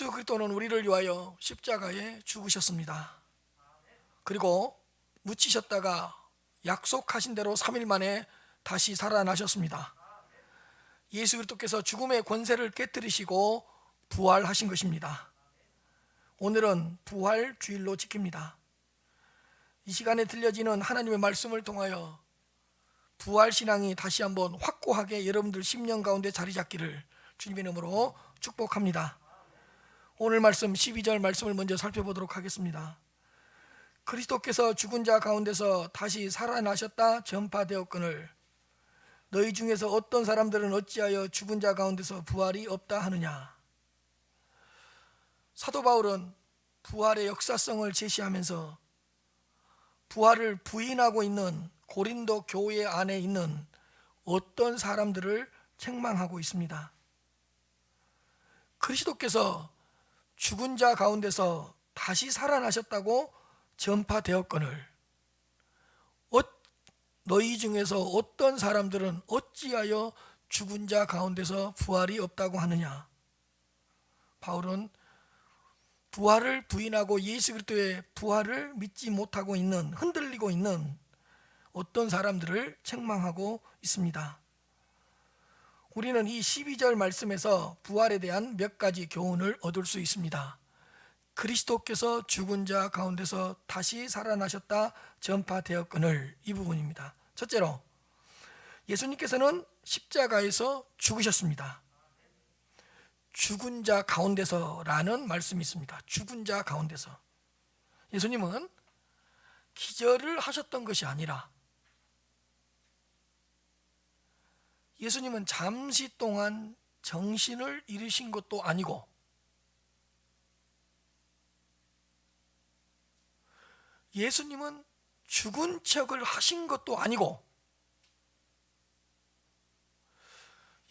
예수 그리스도는 우리를 위하여 십자가에 죽으셨습니다. 그리고 묻히셨다가 약속하신 대로 3일 만에 다시 살아나셨습니다. 예수 그리스도께서 죽음의 권세를 깨뜨리시고 부활하신 것입니다. 오늘은 부활 주일로 지킵니다. 이 시간에 들려지는 하나님의 말씀을 통하여 부활 신앙이 다시 한번 확고하게 여러분들 심령 가운데 자리 잡기를 주님의 이름으로 축복합니다. 오늘 말씀 12절 말씀을 먼저 살펴보도록 하겠습니다. 그리스도께서 죽은 자 가운데서 다시 살아나셨다 전파되었거늘 너희 중에서 어떤 사람들은 어찌하여 죽은 자 가운데서 부활이 없다 하느냐. 사도 바울은 부활의 역사성을 제시하면서 부활을 부인하고 있는 고린도 교회 안에 있는 어떤 사람들을 책망하고 있습니다. 그리스도께서 죽은 자 가운데서 다시 살아나셨다고 전파되었거늘 너희 중에서 어떤 사람들은 어찌하여 죽은 자 가운데서 부활이 없다고 하느냐. 바울은 부활을 부인하고 예수 그리스도의 부활을 믿지 못하고 있는, 흔들리고 있는 어떤 사람들을 책망하고 있습니다. 우리는 이 12절 말씀에서 부활에 대한 몇 가지 교훈을 얻을 수 있습니다. 그리스도께서 죽은 자 가운데서 다시 살아나셨다 전파되었거늘, 이 부분입니다. 첫째로, 예수님께서는 십자가에서 죽으셨습니다. 죽은 자 가운데서라는 말씀이 있습니다. 죽은 자 가운데서. 예수님은 기절을 하셨던 것이 아니라 예수님은 잠시 동안 정신을 잃으신 것도 아니고 예수님은 죽은 척을 하신 것도 아니고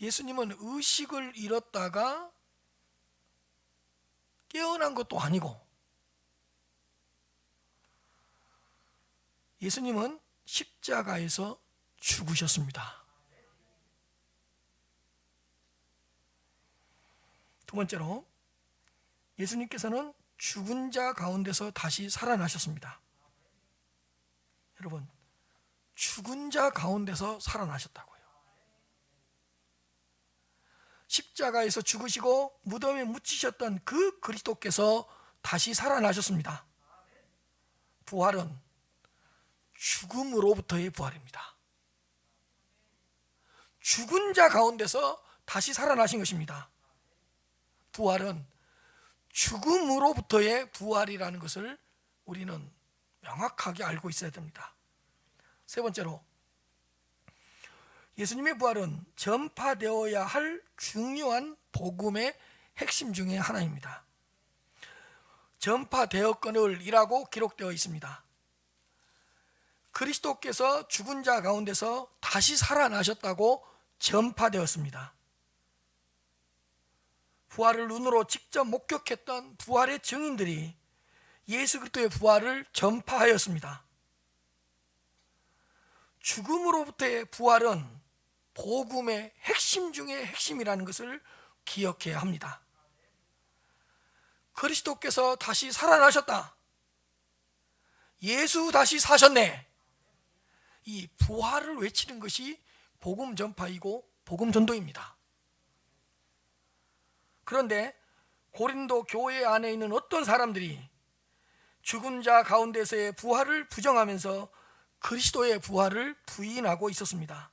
예수님은 의식을 잃었다가 깨어난 것도 아니고 예수님은 십자가에서 죽으셨습니다. 두 번째로, 예수님께서는 죽은 자 가운데서 다시 살아나셨습니다. 여러분, 죽은 자 가운데서 살아나셨다고요. 십자가에서 죽으시고 무덤에 묻히셨던 그 그리스도께서 다시 살아나셨습니다. 부활은 죽음으로부터의 부활입니다. 죽은 자 가운데서 다시 살아나신 것입니다. 부활은 죽음으로부터의 부활이라는 것을 우리는 명확하게 알고 있어야 됩니다. 세 번째로, 예수님의 부활은 전파되어야 할 중요한 복음의 핵심 중에 하나입니다. 전파되었거늘이라고 기록되어 있습니다. 그리스도께서 죽은 자 가운데서 다시 살아나셨다고 전파되었습니다. 부활을 눈으로 직접 목격했던 부활의 증인들이 예수 그리스도의 부활을 전파하였습니다. 죽음으로부터의 부활은 복음의 핵심 중의 핵심이라는 것을 기억해야 합니다. 그리스도께서 다시 살아나셨다. 예수 다시 사셨네. 이 부활을 외치는 것이 복음 전파이고 복음 전도입니다. 그런데 고린도 교회 안에 있는 어떤 사람들이 죽은 자 가운데서의 부활을 부정하면서 그리스도의 부활을 부인하고 있었습니다.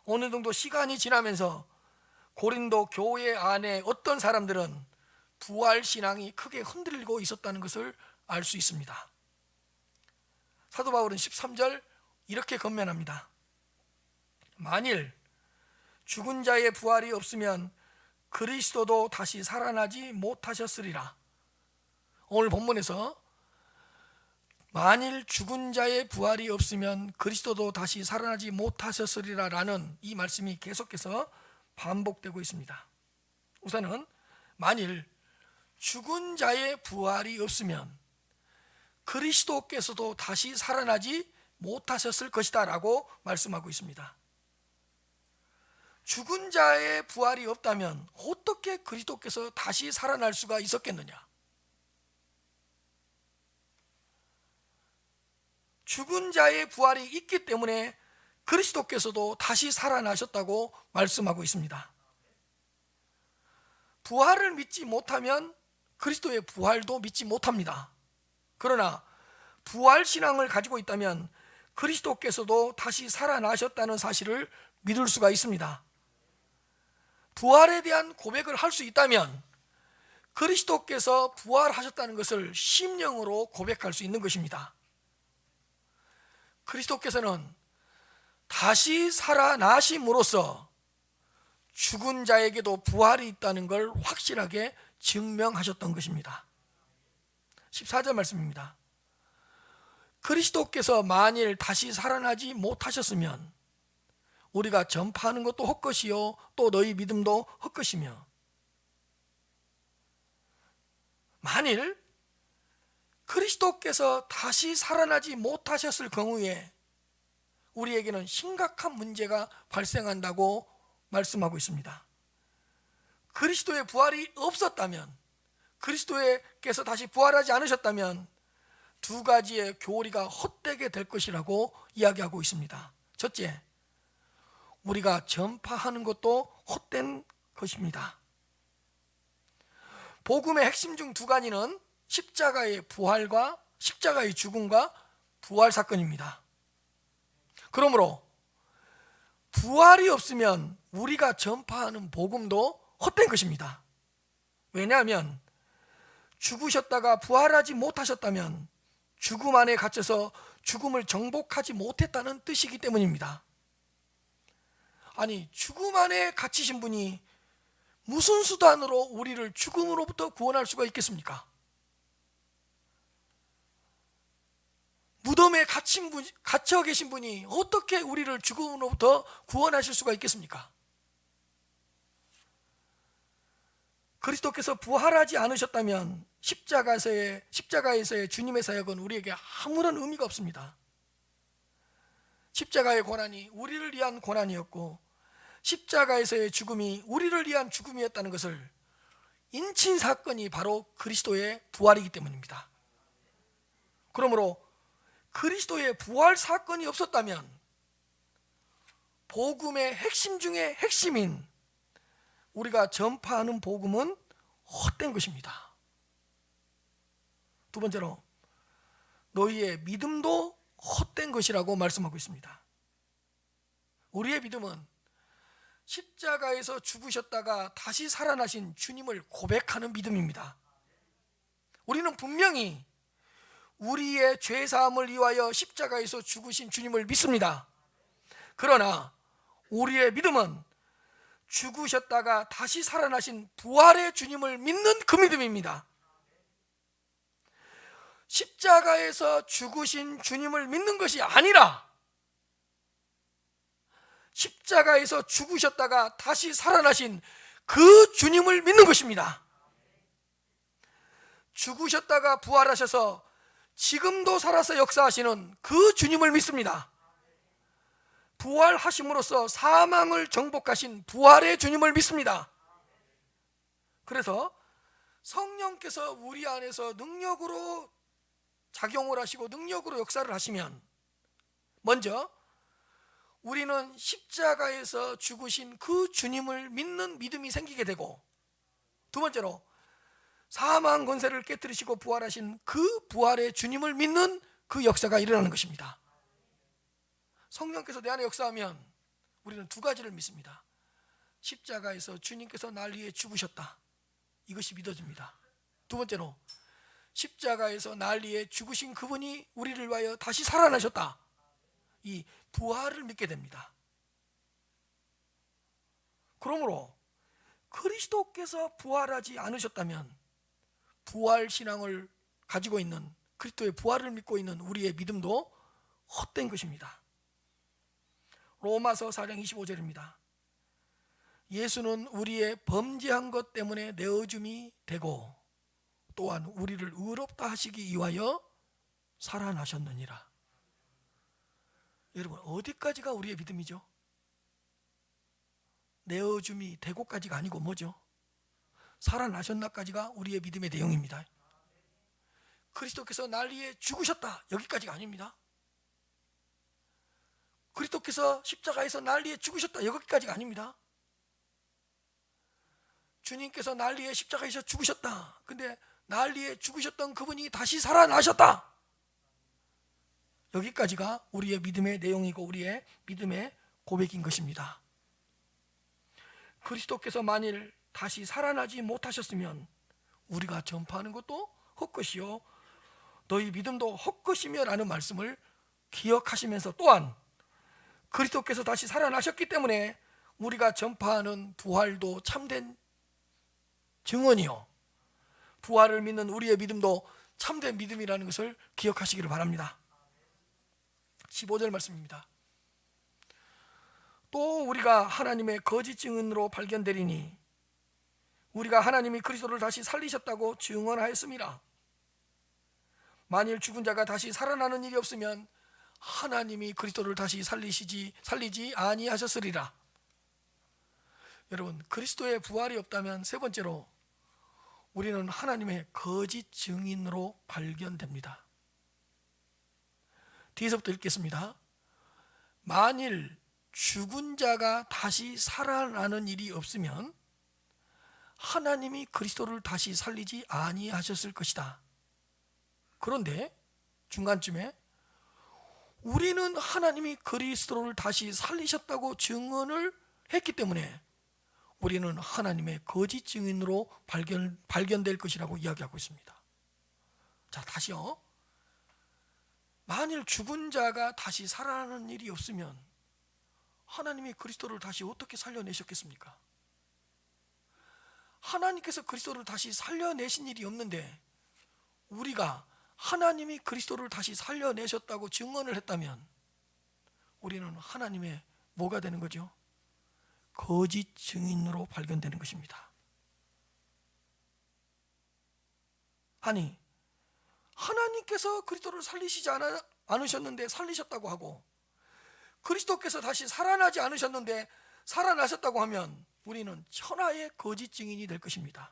어느 정도 시간이 지나면서 고린도 교회 안에 어떤 사람들은 부활 신앙이 크게 흔들리고 있었다는 것을 알 수 있습니다. 사도 바울은 13절 이렇게 건면합니다. 만일 죽은 자의 부활이 없으면 그리스도도 다시 살아나지 못하셨으리라. 오늘 본문에서 만일 죽은 자의 부활이 없으면 그리스도도 다시 살아나지 못하셨으리라 라는 이 말씀이 계속해서 반복되고 있습니다. 우선은 만일 죽은 자의 부활이 없으면 그리스도께서도 다시 살아나지 못하셨을 것이다 라고 말씀하고 있습니다. 죽은 자의 부활이 없다면 어떻게 그리스도께서 다시 살아날 수가 있었겠느냐? 죽은 자의 부활이 있기 때문에 그리스도께서도 다시 살아나셨다고 말씀하고 있습니다. 부활을 믿지 못하면 그리스도의 부활도 믿지 못합니다. 그러나 부활 신앙을 가지고 있다면 그리스도께서도 다시 살아나셨다는 사실을 믿을 수가 있습니다. 부활에 대한 고백을 할 수 있다면 그리스도께서 부활하셨다는 것을 심령으로 고백할 수 있는 것입니다. 그리스도께서는 다시 살아나심으로써 죽은 자에게도 부활이 있다는 걸 확실하게 증명하셨던 것입니다. 14절 말씀입니다. 그리스도께서 만일 다시 살아나지 못하셨으면 우리가 전파하는 것도 헛것이요 또 너희 믿음도 헛것이며, 만일 그리스도께서 다시 살아나지 못하셨을 경우에 우리에게는 심각한 문제가 발생한다고 말씀하고 있습니다. 그리스도의 부활이 없었다면, 그리스도께서 다시 부활하지 않으셨다면 두 가지의 교리가 헛되게 될 것이라고 이야기하고 있습니다. 첫째, 우리가 전파하는 것도 헛된 것입니다. 복음의 핵심 중 두 가지는 십자가의 부활과 십자가의 죽음과 부활 사건입니다. 그러므로 부활이 없으면 우리가 전파하는 복음도 헛된 것입니다. 왜냐하면 죽으셨다가 부활하지 못하셨다면 죽음 안에 갇혀서 죽음을 정복하지 못했다는 뜻이기 때문입니다. 아니, 죽음 안에 갇히신 분이 무슨 수단으로 우리를 죽음으로부터 구원할 수가 있겠습니까? 무덤에 갇혀 계신 분이 어떻게 우리를 죽음으로부터 구원하실 수가 있겠습니까? 그리스도께서 부활하지 않으셨다면 십자가에서의 주님의 사역은 우리에게 아무런 의미가 없습니다. 십자가의 고난이 우리를 위한 고난이었고 십자가에서의 죽음이 우리를 위한 죽음이었다는 것을 인친 사건이 바로 그리스도의 부활이기 때문입니다. 그러므로 그리스도의 부활 사건이 없었다면 복음의 핵심 중에 핵심인 우리가 전파하는 복음은 헛된 것입니다. 두 번째로, 너희의 믿음도 헛된 것이라고 말씀하고 있습니다. 우리의 믿음은 십자가에서 죽으셨다가 다시 살아나신 주님을 고백하는 믿음입니다. 우리는 분명히 우리의 죄사함을 위하여 십자가에서 죽으신 주님을 믿습니다. 그러나 우리의 믿음은 죽으셨다가 다시 살아나신 부활의 주님을 믿는 그 믿음입니다. 십자가에서 죽으신 주님을 믿는 것이 아니라 십자가에서 죽으셨다가 다시 살아나신 그 주님을 믿는 것입니다. 죽으셨다가 부활하셔서 지금도 살아서 역사하시는 그 주님을 믿습니다. 부활하심으로써 사망을 정복하신 부활의 주님을 믿습니다. 그래서 성령께서 우리 안에서 능력으로 작용을 하시고 능력으로 역사를 하시면, 먼저 우리는 십자가에서 죽으신 그 주님을 믿는 믿음이 생기게 되고, 두 번째로 사망 권세를 깨뜨리시고 부활하신 그 부활의 주님을 믿는 그 역사가 일어나는 것입니다. 성령께서 내 안에 역사하면 우리는 두 가지를 믿습니다. 십자가에서 주님께서 날 위해 죽으셨다, 이것이 믿어집니다. 두 번째로 십자가에서 날 위해 죽으신 그분이 우리를 위하여 다시 살아나셨다, 이 부활을 믿게 됩니다. 그러므로 그리스도께서 부활하지 않으셨다면 부활 신앙을 가지고 있는, 그리스도의 부활을 믿고 있는 우리의 믿음도 헛된 것입니다. 로마서 4장 25절입니다. 예수는 우리의 범죄한 것 때문에 내어줌이 되고 또한 우리를 의롭다 하시기 위하여 살아나셨느니라. 여러분, 어디까지가 우리의 믿음이죠? 내어줌이 되고까지가 아니고 뭐죠? 살아나셨나까지가 우리의 믿음의 내용입니다. 그리스도께서 날 위해 죽으셨다, 여기까지가 아닙니다. 그리스도께서 십자가에서 날 위해 죽으셨다, 여기까지가 아닙니다. 주님께서 날 위해 십자가에서 죽으셨다, 근데 날 위해 죽으셨던 그분이 다시 살아나셨다, 여기까지가 우리의 믿음의 내용이고 우리의 믿음의 고백인 것입니다. 그리스도께서 만일 다시 살아나지 못하셨으면 우리가 전파하는 것도 헛것이요 너희 믿음도 헛것이며 라는 말씀을 기억하시면서, 또한 그리스도께서 다시 살아나셨기 때문에 우리가 전파하는 부활도 참된 증언이요 부활을 믿는 우리의 믿음도 참된 믿음이라는 것을 기억하시기를 바랍니다. 15절 말씀입니다. 또 우리가 하나님의 거짓 증언으로 발견되리니 우리가 하나님이 그리스도를 다시 살리셨다고 증언하였습니다. 만일 죽은 자가 다시 살아나는 일이 없으면 하나님이 그리스도를 다시 살리지 아니하셨으리라. 여러분, 그리스도의 부활이 없다면 세 번째로 우리는 하나님의 거짓 증인으로 발견됩니다. 뒤에서부터 읽겠습니다. 만일 죽은 자가 다시 살아나는 일이 없으면 하나님이 그리스도를 다시 살리지 아니하셨을 것이다. 그런데 중간쯤에 우리는 하나님이 그리스도를 다시 살리셨다고 증언을 했기 때문에 우리는 하나님의 거짓 증인으로 발견될 것이라고 이야기하고 있습니다. 자, 다시요. 만일 죽은 자가 다시 살아나는 일이 없으면 하나님이 그리스도를 다시 어떻게 살려내셨겠습니까? 하나님께서 그리스도를 다시 살려내신 일이 없는데 우리가 하나님이 그리스도를 다시 살려내셨다고 증언을 했다면 우리는 하나님의 뭐가 되는 거죠? 거짓 증인으로 발견되는 것입니다. 아니, 하나님께서 그리스도를 살리시지 않으셨는데 살리셨다고 하고 그리스도께서 다시 살아나지 않으셨는데 살아나셨다고 하면 우리는 천하의 거짓 증인이 될 것입니다.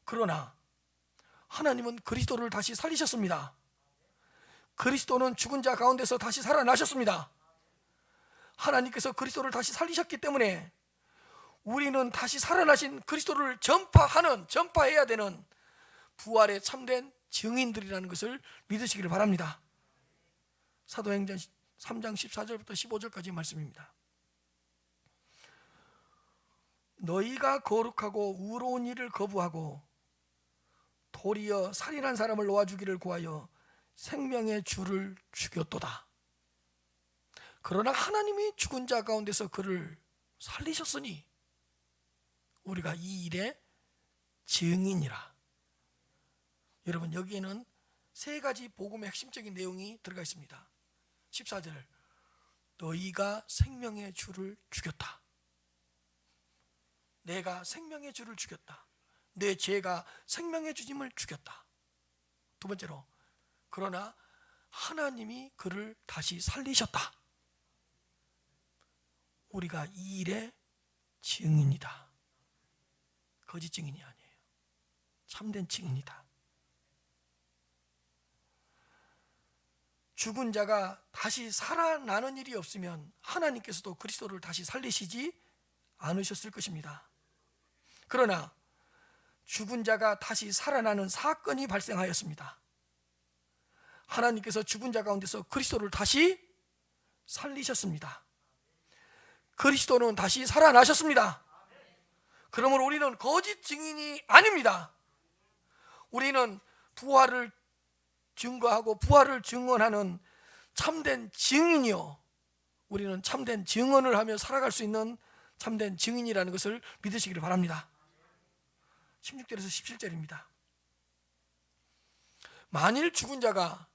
그러나 하나님은 그리스도를 다시 살리셨습니다. 그리스도는 죽은 자 가운데서 다시 살아나셨습니다. 하나님께서 그리스도를 다시 살리셨기 때문에 우리는 다시 살아나신 그리스도를 전파해야 되는 부활의 참된 증인들이라는 것을 믿으시기를 바랍니다. 사도행전 3장 14절부터 15절까지 말씀입니다. 너희가 거룩하고 의로운 일을 거부하고 도리어 살인한 사람을 놓아주기를 구하여 생명의 주를 죽였도다. 그러나 하나님이 죽은 자 가운데서 그를 살리셨으니 우리가 이 일의 증인이라. 여러분, 여기에는 세 가지 복음의 핵심적인 내용이 들어가 있습니다. 14절, 너희가 생명의 주를 죽였다. 내가 생명의 주를 죽였다. 내 죄가 생명의 주님을 죽였다. 두 번째로, 그러나 하나님이 그를 다시 살리셨다. 우리가 이 일의 증인이다. 거짓 증인이 아니에요. 참된 증인이다. 죽은 자가 다시 살아나는 일이 없으면 하나님께서도 그리스도를 다시 살리시지 않으셨을 것입니다. 그러나 죽은 자가 다시 살아나는 사건이 발생하였습니다. 하나님께서 죽은 자 가운데서 그리스도를 다시 살리셨습니다. 그리스도는 다시 살아나셨습니다. 그러므로 우리는 거짓 증인이 아닙니다. 우리는 부활을 증거하고 부활을 증언하는 참된 증인이요, 우리는 참된 증언을 하며 살아갈 수 있는 참된 증인이라는 것을 믿으시기를 바랍니다. 16절에서 17절입니다. 만일 죽은 자가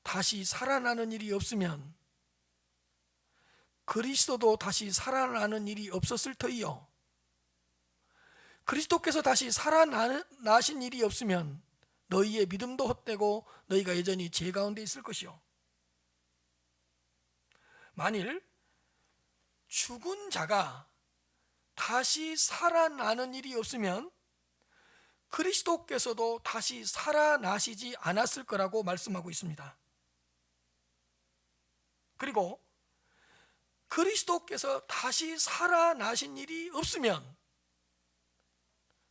다시 살아나는 일이 없으면 그리스도도 다시 살아나는 일이 없었을 터이요, 그리스도께서 다시 살아나신 일이 없으면 너희의 믿음도 헛되고 너희가 여전히 죄 가운데 있을 것이요, 만일 죽은 자가 다시 살아나는 일이 없으면 그리스도께서도 다시 살아나시지 않았을 거라고 말씀하고 있습니다. 그리고 그리스도께서 다시 살아나신 일이 없으면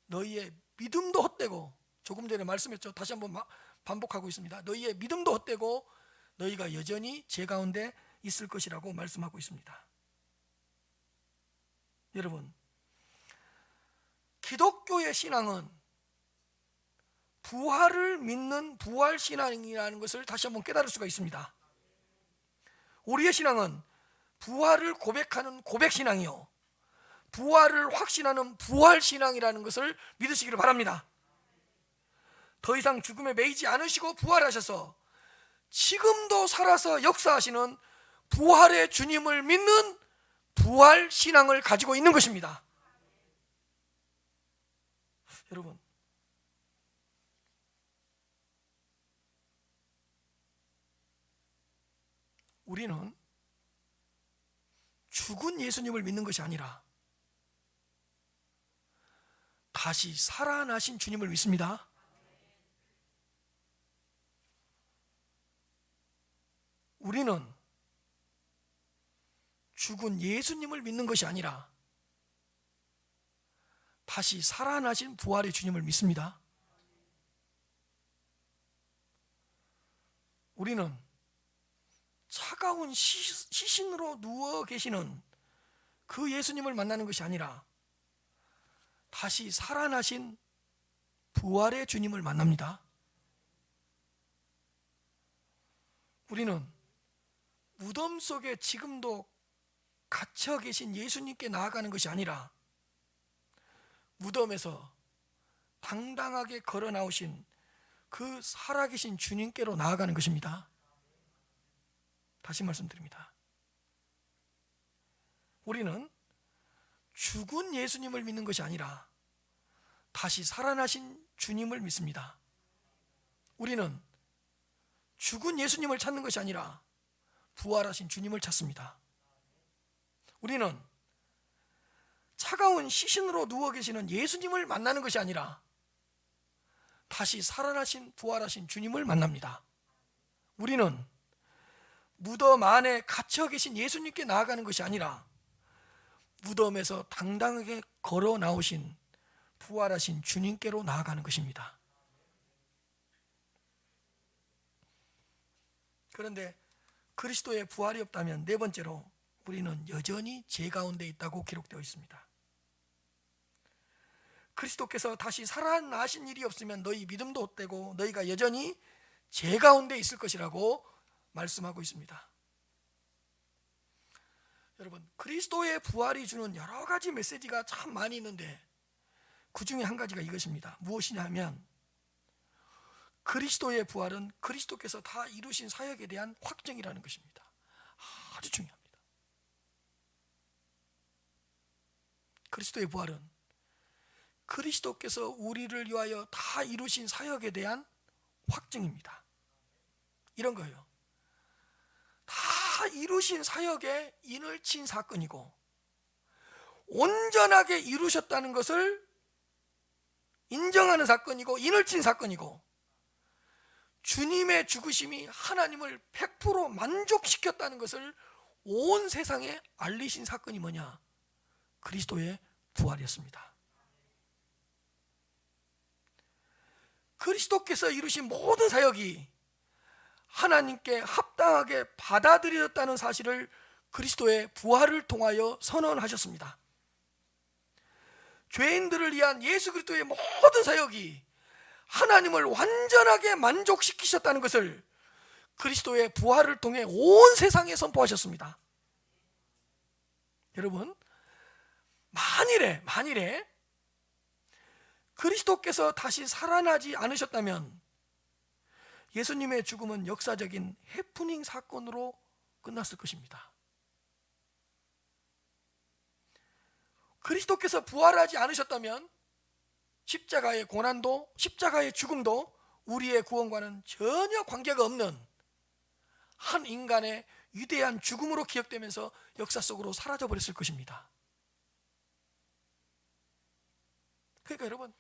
너희의 믿음도 헛되고, 조금 전에 말씀했죠. 다시 한번 반복하고 있습니다. 너희의 믿음도 헛되고 너희가 여전히 제 가운데 있을 것이라고 말씀하고 있습니다. 여러분, 기독교의 신앙은 부활을 믿는 부활신앙이라는 것을 다시 한번 깨달을 수가 있습니다. 우리의 신앙은 부활을 고백하는 고백신앙이요, 부활을 확신하는 부활신앙이라는 것을 믿으시기를 바랍니다. 더 이상 죽음에 매이지 않으시고 부활하셔서 지금도 살아서 역사하시는 부활의 주님을 믿는 부활신앙을 가지고 있는 것입니다. 여러분, 우리는 죽은 예수님을 믿는 것이 아니라 다시 살아나신 주님을 믿습니다. 우리는 죽은 예수님을 믿는 것이 아니라 다시 살아나신 부활의 주님을 믿습니다. 우리는 차가운 시신으로 누워 계시는 그 예수님을 만나는 것이 아니라 다시 살아나신 부활의 주님을 만납니다. 우리는 무덤 속에 지금도 갇혀 계신 예수님께 나아가는 것이 아니라 무덤에서 당당하게 걸어 나오신 그 살아계신 주님께로 나아가는 것입니다. 다시 말씀드립니다. 우리는 죽은 예수님을 믿는 것이 아니라 다시 살아나신 주님을 믿습니다. 우리는 죽은 예수님을 찾는 것이 아니라 부활하신 주님을 찾습니다. 우리는 차가운 시신으로 누워 계시는 예수님을 만나는 것이 아니라 다시 살아나신 부활하신 주님을 만납니다. 우리는 무덤 안에 갇혀 계신 예수님께 나아가는 것이 아니라 무덤에서 당당하게 걸어 나오신 부활하신 주님께로 나아가는 것입니다. 그런데 그리스도의 부활이 없다면 네 번째로 우리는 여전히 죄 가운데 있다고 기록되어 있습니다. 그리스도께서 다시 살아나신 일이 없으면 너희 믿음도 헛되고 너희가 여전히 죄 가운데 있을 것이라고 말씀하고 있습니다. 여러분, 그리스도의 부활이 주는 여러 가지 메시지가 참 많이 있는데 그 중에 한 가지가 이것입니다. 무엇이냐 하면 그리스도의 부활은 그리스도께서 다 이루신 사역에 대한 확증이라는 것입니다. 아주 중요합니다. 그리스도의 부활은 그리스도께서 우리를 위하여 다 이루신 사역에 대한 확증입니다. 이런 거예요. 다 이루신 사역에 인을 친 사건이고 온전하게 이루셨다는 것을 인정하는 사건이고 인을 친 사건이고 주님의 죽으심이 하나님을 100% 만족시켰다는 것을 온 세상에 알리신 사건이 뭐냐? 그리스도의 부활이었습니다. 그리스도께서 이루신 모든 사역이 하나님께 합당하게 받아들여졌다는 사실을 그리스도의 부활을 통하여 선언하셨습니다. 죄인들을 위한 예수 그리스도의 모든 사역이 하나님을 완전하게 만족시키셨다는 것을 그리스도의 부활을 통해 온 세상에 선포하셨습니다. 여러분, 만일에 그리스도께서 다시 살아나지 않으셨다면 예수님의 죽음은 역사적인 해프닝 사건으로 끝났을 것입니다. 그리스도께서 부활하지 않으셨다면 십자가의 고난도, 십자가의 죽음도 우리의 구원과는 전혀 관계가 없는 한 인간의 위대한 죽음으로 기억되면서 역사 속으로 사라져 버렸을 것입니다. 그러니까 여러분,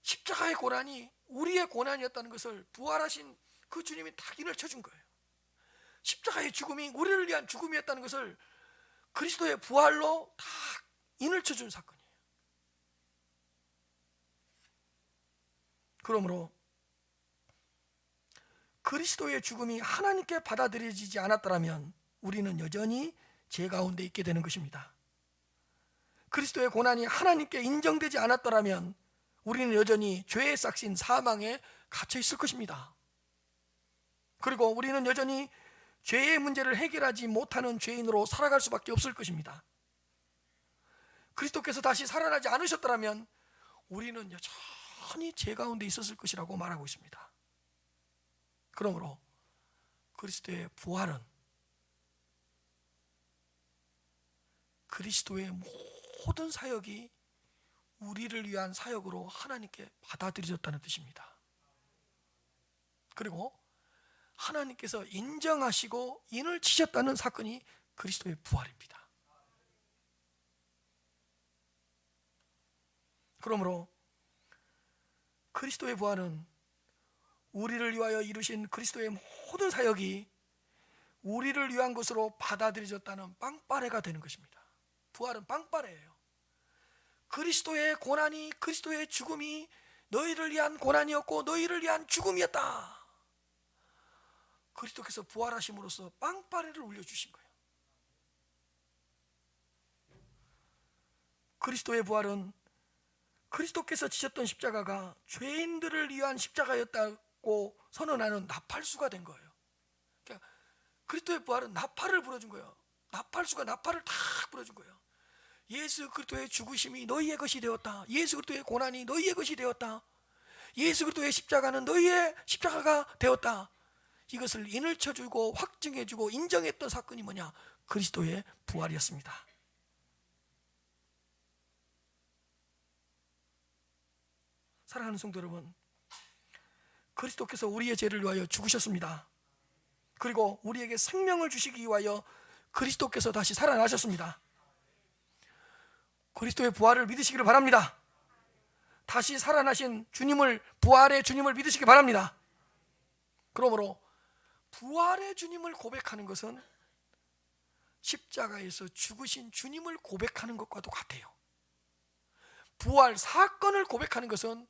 십자가의 고난이 우리의 고난이었다는 것을 부활하신 그 주님이 딱 인을 쳐준 거예요. 십자가의 죽음이 우리를 위한 죽음이었다는 것을 그리스도의 부활로 다 인을 쳐준 사건이에요. 그러므로 그리스도의 죽음이 하나님께 받아들여지지 않았더라면 우리는 여전히 죄 가운데 있게 되는 것입니다. 그리스도의 고난이 하나님께 인정되지 않았더라면 우리는 여전히 죄의 싹신 사망에 갇혀 있을 것입니다. 그리고 우리는 여전히 죄의 문제를 해결하지 못하는 죄인으로 살아갈 수밖에 없을 것입니다. 그리스도께서 다시 살아나지 않으셨더라면 우리는 여전히 죄 가운데 있었을 것이라고 말하고 있습니다. 그러므로 그리스도의 부활은 그리스도의 모든 사역이 우리를 위한 사역으로 하나님께 받아들여졌다는 뜻입니다. 그리고 하나님께서 인정하시고 인을 치셨다는 사건이 그리스도의 부활입니다. 그러므로 그리스도의 부활은 우리를 위하여 이루신 그리스도의 모든 사역이 우리를 위한 것으로 받아들여졌다는 빵빠레가 되는 것입니다. 부활은 빵빠레예요. 그리스도의 고난이, 그리스도의 죽음이 너희를 위한 고난이었고 너희를 위한 죽음이었다. 그리스도께서 부활하심으로써 빵빠레를 울려주신 거예요. 그리스도의 부활은 그리스도께서 지셨던 십자가가 죄인들을 위한 십자가였다고 선언하는 나팔수가 된 거예요. 그러니까 그리스도의 부활은 나팔을 불어준 거예요. 나팔수가 나팔을 탁 불어준 거예요. 예수 그리스도의 죽으심이 너희의 것이 되었다. 예수 그리스도의 고난이 너희의 것이 되었다. 예수 그리스도의 십자가는 너희의 십자가가 되었다. 이것을 인을 쳐주고 확증해주고 인정했던 사건이 뭐냐? 그리스도의 부활이었습니다. 사랑하는 성도 여러분, 그리스도께서 우리의 죄를 위하여 죽으셨습니다. 그리고 우리에게 생명을 주시기 위하여 그리스도께서 다시 살아나셨습니다. 그리스도의 부활을 믿으시기를 바랍니다. 다시 살아나신 주님을, 부활의 주님을 믿으시기 바랍니다. 그러므로 부활의 주님을 고백하는 것은 십자가에서 죽으신 주님을 고백하는 것과도 같아요. 부활 사건을 고백하는 것은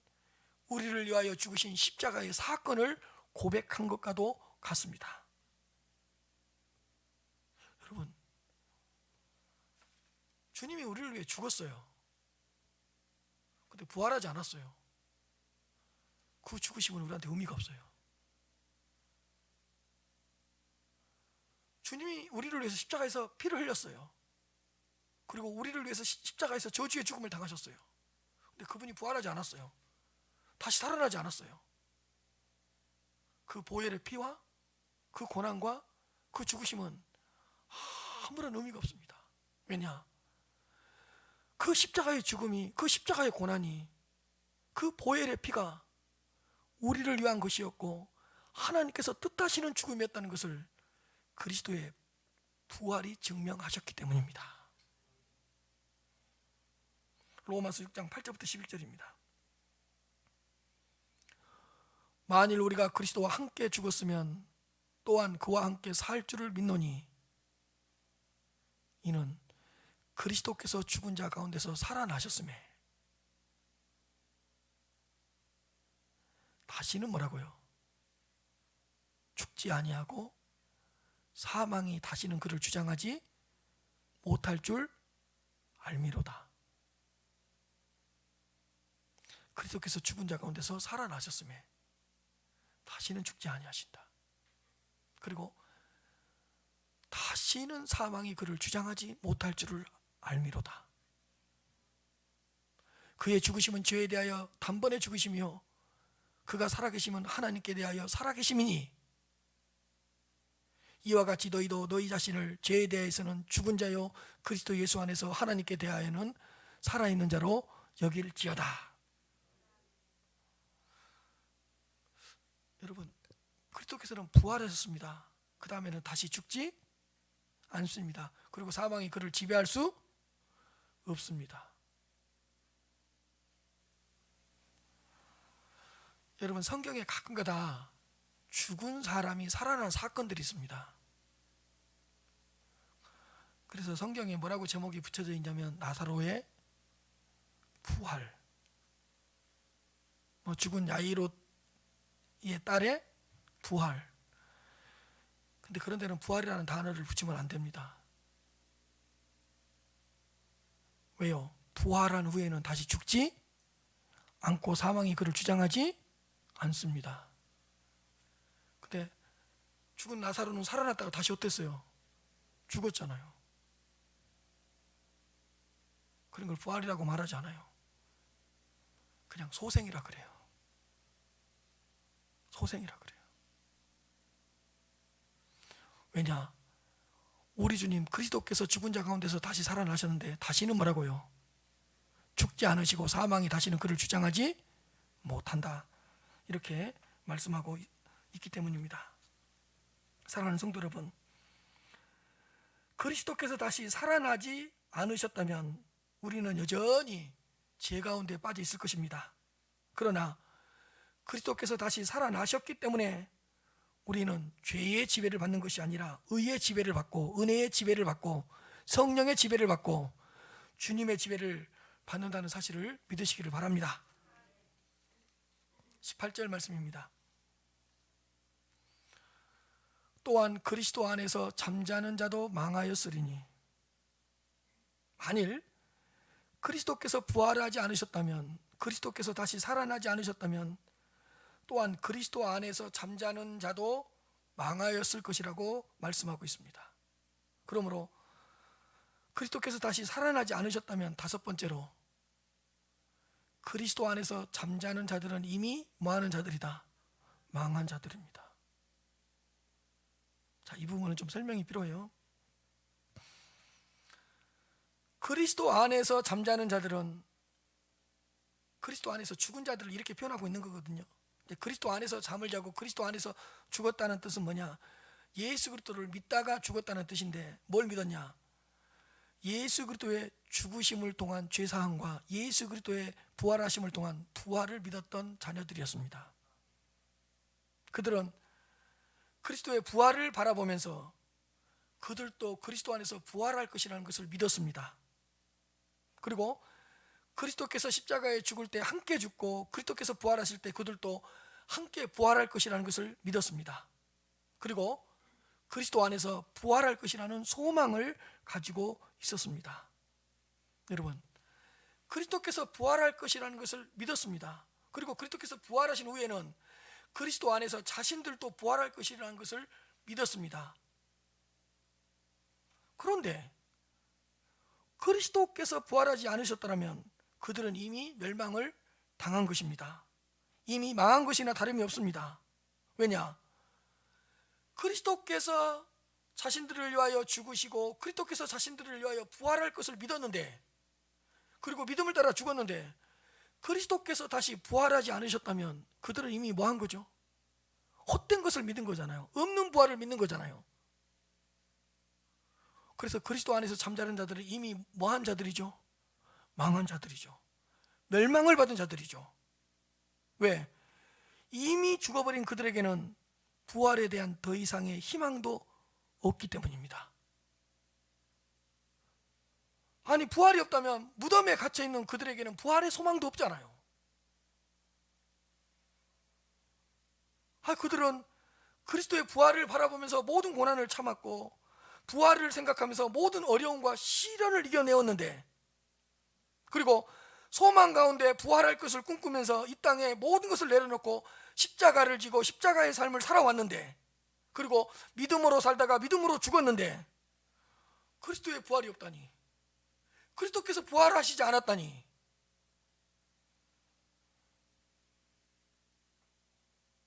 우리를 위하여 죽으신 십자가의 사건을 고백한 것과도 같습니다. 여러분, 주님이 우리를 위해 죽었어요. 근데 부활하지 않았어요. 그 죽으심은 우리한테 의미가 없어요. 주님이 우리를 위해서 십자가에서 피를 흘렸어요. 그리고 우리를 위해서 십자가에서 저주의 죽음을 당하셨어요. 근데 그분이 부활하지 않았어요. 다시 살아나지 않았어요. 그 보혈의 피와 그 고난과 그 죽으심은 아무런 의미가 없습니다. 왜냐? 그 십자가의 죽음이, 그 십자가의 고난이, 그 보혈의 피가 우리를 위한 것이었고 하나님께서 뜻하시는 죽음이었다는 것을 그리스도의 부활이 증명하셨기 때문입니다. 로마서 6장 8절부터 11절입니다. 만일 우리가 그리스도와 함께 죽었으면 또한 그와 함께 살 줄을 믿노니 이는 그리스도께서 죽은 자 가운데서 살아나셨음에 다시는 뭐라고요? 죽지 아니하고 사망이 다시는 그를 주장하지 못할 줄 알미로다. 그리스도께서 죽은 자 가운데서 살아나셨음에 다시는 죽지 아니하신다. 그리고 다시는 사망이 그를 주장하지 못할 줄을 알미로다. 그의 죽으심은 죄에 대하여 단번에 죽으심이요 그가 살아계심은 하나님께 대하여 살아계심이니 이와 같이 너희도 너희 자신을 죄에 대해서는 죽은 자요 그리스도 예수 안에서 하나님께 대하여는 살아있는 자로 여길지어다. 여러분, 그리스도께서는 부활하셨습니다. 그 다음에는 다시 죽지 않습니다. 그리고 사망이 그를 지배할 수 없습니다. 여러분, 성경에 가끔가다 죽은 사람이 살아난 사건들이 있습니다. 그래서 성경에 뭐라고 제목이 붙여져 있냐면 나사로의 부활, 죽은 야이로의 딸의 부활. 근데 그런 데는 부활이라는 단어를 붙이면 안 됩니다. 왜요? 부활한 후에는 다시 죽지 않고 사망이 그를 주장하지 않습니다. 근데 죽은 나사로는 살아났다가 다시 어땠어요? 죽었잖아요. 그런 걸 부활이라고 말하지 않아요. 그냥 소생이라 그래요. 소생이라 그래요. 왜냐? 우리 주님 그리스도께서 죽은 자 가운데서 다시 살아나셨는데 다시는 뭐라고요? 죽지 않으시고 사망이 다시는 그를 주장하지 못한다. 이렇게 말씀하고 있기 때문입니다. 사랑하는 성도 여러분, 그리스도께서 다시 살아나지 않으셨다면 우리는 여전히 죄 가운데 빠져 있을 것입니다. 그러나 그리스도께서 다시 살아나셨기 때문에 우리는 죄의 지배를 받는 것이 아니라 의의 지배를 받고 은혜의 지배를 받고 성령의 지배를 받고 주님의 지배를 받는다는 사실을 믿으시기를 바랍니다. 18절 말씀입니다. 또한 그리스도 안에서 잠자는 자도 망하였으리니 만일 그리스도께서 부활하지 않으셨다면, 그리스도께서 다시 살아나지 않으셨다면 또한 그리스도 안에서 잠자는 자도 망하였을 것이라고 말씀하고 있습니다. 그러므로 그리스도께서 다시 살아나지 않으셨다면 다섯 번째로 그리스도 안에서 잠자는 자들은 이미 뭐하는 자들이다? 망한 자들입니다. 자, 이 부분은 좀 설명이 필요해요. 그리스도 안에서 잠자는 자들은 그리스도 안에서 죽은 자들을 이렇게 표현하고 있는 거거든요. 그리스도 안에서 잠을 자고 그리스도 안에서 죽었다는 뜻은 뭐냐? 예수 그리스도를 믿다가 죽었다는 뜻인데 뭘 믿었냐? 예수 그리스도의 죽으심을 통한 죄사함과 예수 그리스도의 부활하심을 통한 부활을 믿었던 자녀들이었습니다. 그들은 그리스도의 부활을 바라보면서 그들도 그리스도 안에서 부활할 것이라는 것을 믿었습니다. 그리고 그리스도께서 십자가에 죽을 때 함께 죽고 그리스도께서 부활하실 때 그들도 함께 부활할 것이라는 것을 믿었습니다. 그리고 그리스도 안에서 부활할 것이라는 소망을 가지고 있었습니다. 여러분, 그리스도께서 부활할 것이라는 것을 믿었습니다. 그리고 그리스도께서 부활하신 후에는 그리스도 안에서 자신들도 부활할 것이라는 것을 믿었습니다. 그런데 그리스도께서 부활하지 않으셨더라면 그들은 이미 멸망을 당한 것입니다. 이미 망한 것이나 다름이 없습니다. 왜냐? 그리스도께서 자신들을 위하여 죽으시고 그리스도께서 자신들을 위하여 부활할 것을 믿었는데, 그리고 믿음을 따라 죽었는데 그리스도께서 다시 부활하지 않으셨다면 그들은 이미 뭐한 거죠? 헛된 것을 믿은 거잖아요. 없는 부활을 믿는 거잖아요. 그래서 그리스도 안에서 잠자는 자들은 이미 뭐한 자들이죠? 망한 자들이죠. 멸망을 받은 자들이죠. 왜? 이미 죽어버린 그들에게는 부활에 대한 더 이상의 희망도 없기 때문입니다. 아니, 부활이 없다면 무덤에 갇혀있는 그들에게는 부활의 소망도 없잖아요. 그들은 그리스도의 부활을 바라보면서 모든 고난을 참았고 부활을 생각하면서 모든 어려움과 시련을 이겨내었는데, 그리고 소망 가운데 부활할 것을 꿈꾸면서 이 땅에 모든 것을 내려놓고 십자가를 지고 십자가의 삶을 살아왔는데, 그리고 믿음으로 살다가 믿음으로 죽었는데 그리스도의 부활이 없다니, 그리스도께서 부활하시지 않았다니,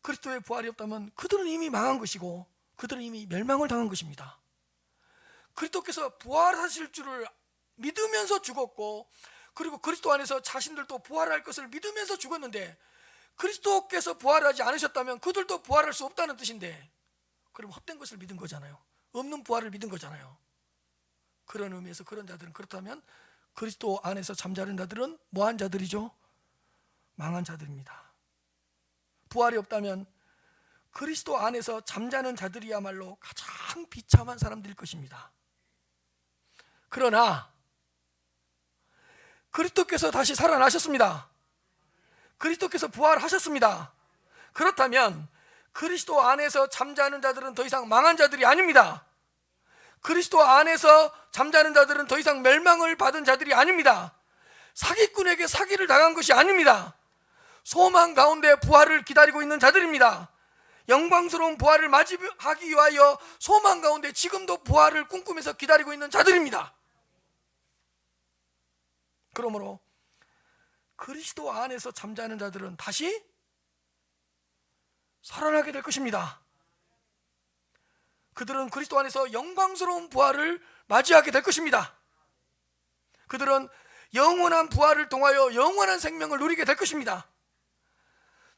그리스도의 부활이 없다면 그들은 이미 망한 것이고 그들은 이미 멸망을 당한 것입니다. 그리스도께서 부활하실 줄을 믿으면서 죽었고, 그리고 그리스도 안에서 자신들도 부활할 것을 믿으면서 죽었는데 그리스도께서 부활하지 않으셨다면 그들도 부활할 수 없다는 뜻인데, 그럼 헛된 것을 믿은 거잖아요. 없는 부활을 믿은 거잖아요. 그런 의미에서 그런 자들은, 그렇다면 그리스도 안에서 잠자는 자들은 뭐한 자들이죠? 망한 자들입니다. 부활이 없다면 그리스도 안에서 잠자는 자들이야말로 가장 비참한 사람들일 것입니다. 그러나 그리스도께서 다시 살아나셨습니다. 그리스도께서 부활하셨습니다. 그렇다면 그리스도 안에서 잠자는 자들은 더 이상 망한 자들이 아닙니다. 그리스도 안에서 잠자는 자들은 더 이상 멸망을 받은 자들이 아닙니다. 사기꾼에게 사기를 당한 것이 아닙니다. 소망 가운데 부활을 기다리고 있는 자들입니다. 영광스러운 부활을 맞이하기 위하여 소망 가운데 지금도 부활을 꿈꾸면서 기다리고 있는 자들입니다. 그러므로 그리스도 안에서 잠자는 자들은 다시 살아나게 될 것입니다. 그들은 그리스도 안에서 영광스러운 부활을 맞이하게 될 것입니다. 그들은 영원한 부활을 통하여 영원한 생명을 누리게 될 것입니다.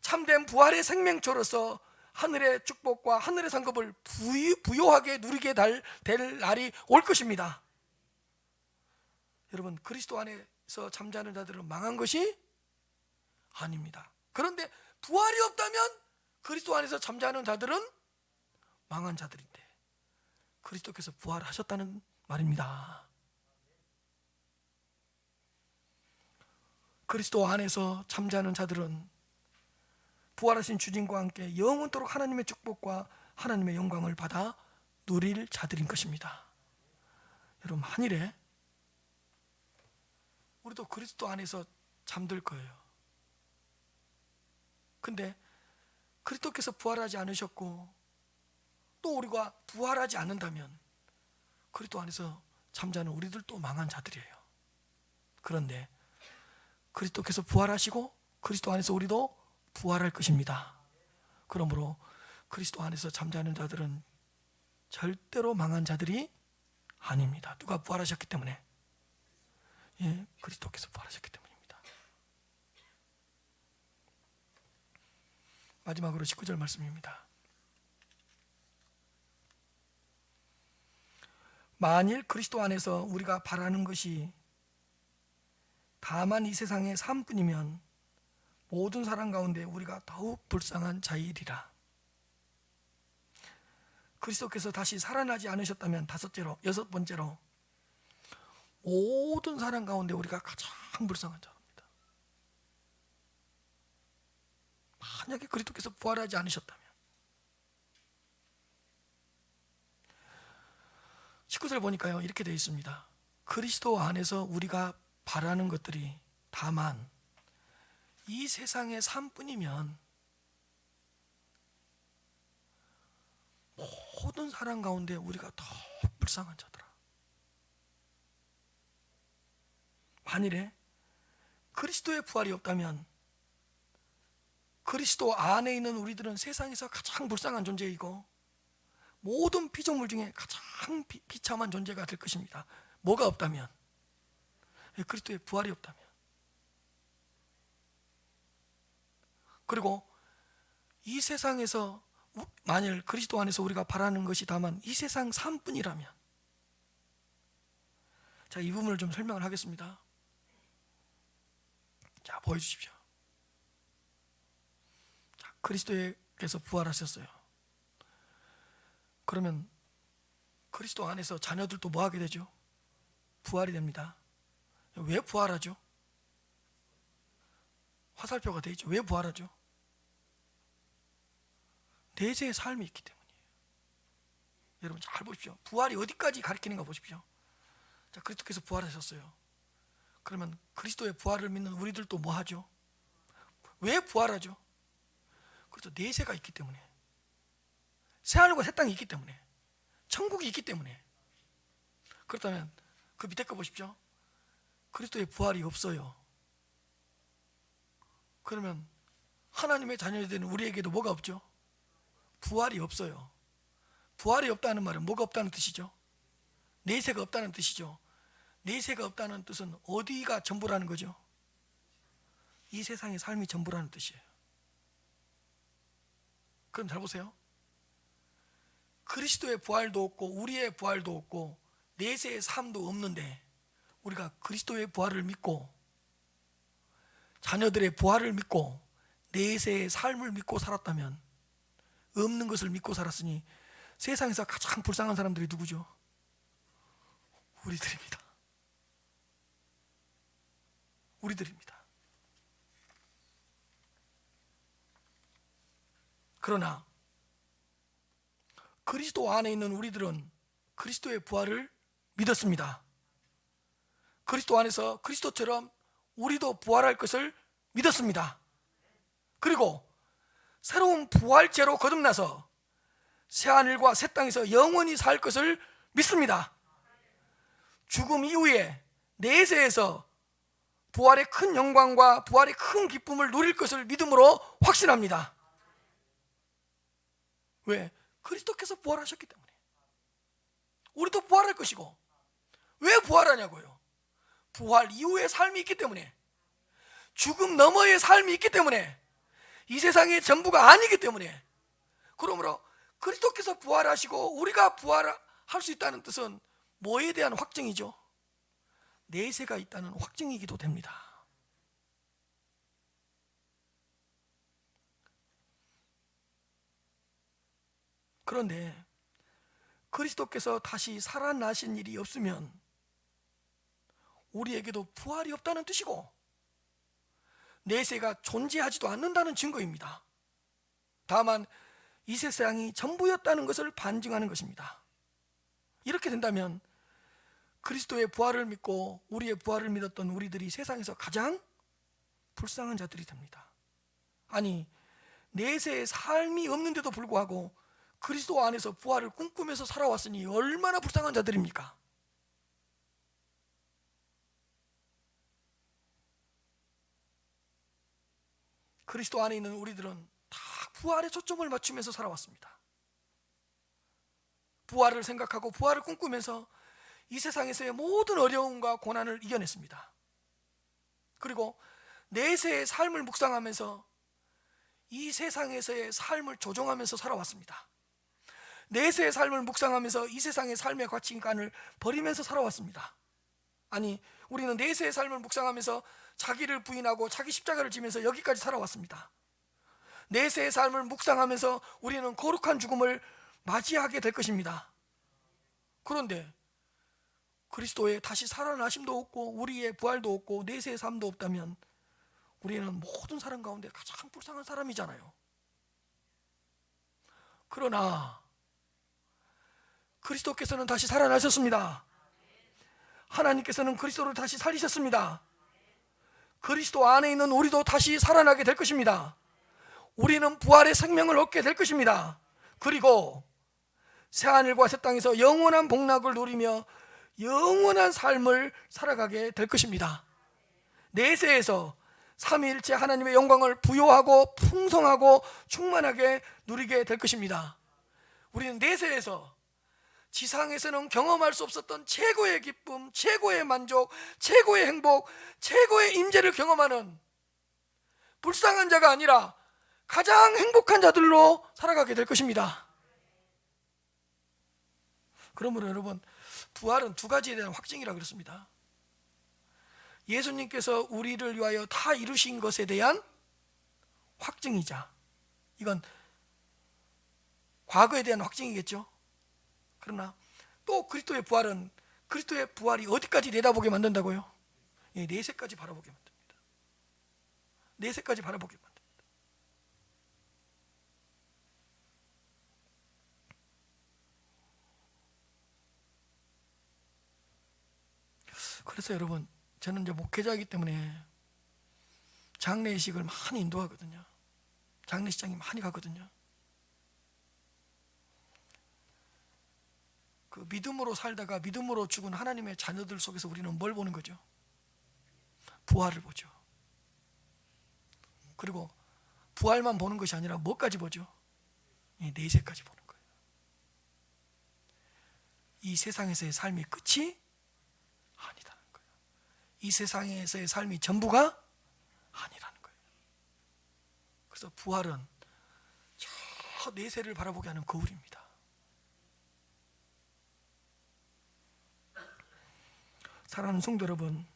참된 부활의 생명초로서 하늘의 축복과 하늘의 상급을 부요하게 누리게 될 날이 올 것입니다. 여러분, 그리스도 안에서 잠자는 자들은 망한 것이 아닙니다. 그런데 부활이 없다면 그리스도 안에서 잠자는 자들은 망한 자들인데 그리스도께서 부활하셨다는 말입니다. 그리스도 안에서 잠자는 자들은 부활하신 주님과 함께 영원토록 하나님의 축복과 하나님의 영광을 받아 누릴 자들인 것입니다. 여러분, 한일에 우리도 그리스도 안에서 잠들 거예요. 근데 그리스도께서 부활하지 않으셨고 또 우리가 부활하지 않는다면 그리스도 안에서 잠자는 우리들도 망한 자들이에요. 그런데 그리스도께서 부활하시고 그리스도 안에서 우리도 부활할 것입니다. 그러므로 그리스도 안에서 잠자는 자들은 절대로 망한 자들이 아닙니다. 누가 부활하셨기 때문에? 예, 그리스도께서 부활하셨기 때문입니다. 마지막으로 19절 말씀입니다. 만일 그리스도 안에서 우리가 바라는 것이 다만 이 세상의 삶뿐이면 모든 사람 가운데 우리가 더욱 불쌍한 자이리라. 그리스도께서 다시 살아나지 않으셨다면 여섯 번째로 모든 사람 가운데 우리가 가장 불쌍한 자입니다. 만약에 그리스도께서 부활하지 않으셨다면 19절 보니까요, 이렇게 되어 있습니다. 그리스도 안에서 우리가 바라는 것들이 다만 이 세상의 삶뿐이면 모든 사람 가운데 우리가 더 불쌍한 자더라. 만일에 그리스도의 부활이 없다면 그리스도 안에 있는 우리들은 세상에서 가장 불쌍한 존재이고 모든 피조물 중에 가장 비참한 존재가 될 것입니다. 뭐가 없다면? 그리스도의 부활이 없다면. 그리고 이 세상에서 만일 그리스도 안에서 우리가 바라는 것이 다만 이 세상 삶뿐이라면, 자, 이 부분을 좀 설명을 하겠습니다. 자, 보여주십시오. 자, 그리스도께서 부활하셨어요. 그러면 그리스도 안에서 자녀들도 뭐 하게 되죠? 부활이 됩니다. 왜 부활하죠? 화살표가 되어 있죠. 왜 부활하죠? 내재의 삶이 있기 때문이에요. 여러분 잘 보십시오. 부활이 어디까지 가리키는가 보십시오. 자, 그리스도께서 부활하셨어요. 그러면 그리스도의 부활을 믿는 우리들도 뭐 하죠? 왜 부활하죠? 그래서 내세가 있기 때문에, 새하늘과 새 땅이 있기 때문에, 천국이 있기 때문에. 그렇다면 그 밑에 거 보십시오. 그리스도의 부활이 없어요. 그러면 하나님의 자녀가 되는 우리에게도 뭐가 없죠? 부활이 없어요. 부활이 없다는 말은 뭐가 없다는 뜻이죠? 내세가 없다는 뜻이죠. 내세가 없다는 뜻은 어디가 전부라는 거죠? 이 세상의 삶이 전부라는 뜻이에요. 그럼 잘 보세요. 그리스도의 부활도 없고 우리의 부활도 없고 내세의 삶도 없는데 우리가 그리스도의 부활을 믿고 자녀들의 부활을 믿고 내세의 삶을 믿고 살았다면, 없는 것을 믿고 살았으니 세상에서 가장 불쌍한 사람들이 누구죠? 우리들입니다. 우리들입니다. 그러나 그리스도 안에 있는 우리들은 그리스도의 부활을 믿었습니다. 그리스도 안에서 그리스도처럼 우리도 부활할 것을 믿었습니다. 그리고 새로운 부활체로 거듭나서 새하늘과 새 땅에서 영원히 살 것을 믿습니다. 죽음 이후에 내세에서 부활의 큰 영광과 부활의 큰 기쁨을 누릴 것을 믿음으로 확신합니다. 왜? 그리스도께서 부활하셨기 때문에. 우리도 부활할 것이고. 왜 부활하냐고요? 부활 이후의 삶이 있기 때문에, 죽음 너머의 삶이 있기 때문에, 이 세상의 전부가 아니기 때문에. 그러므로 그리스도께서 부활하시고 우리가 부활할 수 있다는 뜻은 뭐에 대한 확증이죠? 내세가 있다는 확증이기도 됩니다. 그런데 그리스도께서 다시 살아나신 일이 없으면 우리에게도 부활이 없다는 뜻이고 내세가 존재하지도 않는다는 증거입니다. 다만 이 세상이 전부였다는 것을 반증하는 것입니다. 이렇게 된다면 그리스도의 부활을 믿고 우리의 부활을 믿었던 우리들이 세상에서 가장 불쌍한 자들이 됩니다. 아니, 내세의 삶이 없는데도 불구하고 그리스도 안에서 부활을 꿈꾸면서 살아왔으니 얼마나 불쌍한 자들입니까? 그리스도 안에 있는 우리들은 다 부활에 초점을 맞추면서 살아왔습니다. 부활을 생각하고 부활을 꿈꾸면서 이 세상에서의 모든 어려움과 고난을 이겨냈습니다. 그리고 내세의 삶을 묵상하면서 이 세상에서의 삶을 조종하면서 살아왔습니다. 내세의 삶을 묵상하면서 이 세상의 삶의 가치관을 버리면서 살아왔습니다. 아니, 우리는 내세의 삶을 묵상하면서 자기를 부인하고 자기 십자가를 지면서 여기까지 살아왔습니다. 내세의 삶을 묵상하면서 우리는 거룩한 죽음을 맞이하게 될 것입니다. 그런데 그리스도의 다시 살아나심도 없고 우리의 부활도 없고 내세의 삶도 없다면 우리는 모든 사람 가운데 가장 불쌍한 사람이잖아요. 그러나 그리스도께서는 다시 살아나셨습니다. 하나님께서는 그리스도를 다시 살리셨습니다. 그리스도 안에 있는 우리도 다시 살아나게 될 것입니다. 우리는 부활의 생명을 얻게 될 것입니다. 그리고 새하늘과 새 땅에서 영원한 복락을 누리며 영원한 삶을 살아가게 될 것입니다. 내세에서 삼위일체 하나님의 영광을 부요하고 풍성하고 충만하게 누리게 될 것입니다. 우리는 내세에서 지상에서는 경험할 수 없었던 최고의 기쁨, 최고의 만족, 최고의 행복, 최고의 임재를 경험하는 불쌍한 자가 아니라 가장 행복한 자들로 살아가게 될 것입니다. 그러므로 여러분, 부활은 두 가지에 대한 확증이라고 그랬습니다. 예수님께서 우리를 위하여 다 이루신 것에 대한 확증이자, 이건 과거에 대한 확증이겠죠. 그러나 또 그리스도의 부활은, 그리스도의 부활이 어디까지 내다보게 만든다고요? 내세까지 바라보게 만듭니다. 내세까지 바라보게 만듭니다. 그래서 여러분, 저는 이제 목회자이기 때문에 장례식을 많이 인도하거든요. 장례식장에 많이 가거든요. 그 믿음으로 살다가 믿음으로 죽은 하나님의 자녀들 속에서 우리는 뭘 보는 거죠? 부활을 보죠. 그리고 부활만 보는 것이 아니라 뭐까지 보죠? 내세까지 보는 거예요. 이 세상에서의 삶이 끝이 아니다는 거예요. 이 세상에서의 삶이 전부가 아니라는 거예요. 그래서 부활은 저 내세를 바라보게 하는 거울입니다. 사랑하는 성도 여러분,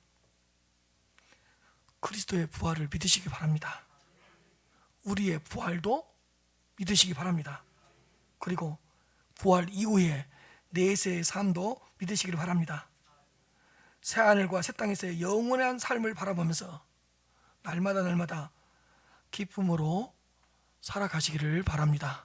그리스도의 부활을 믿으시기 바랍니다. 우리의 부활도 믿으시기 바랍니다. 그리고 부활 이후에 내세의 삶도 믿으시기를 바랍니다. 새하늘과 새 땅에서의 영원한 삶을 바라보면서 날마다 기쁨으로 살아가시기를 바랍니다.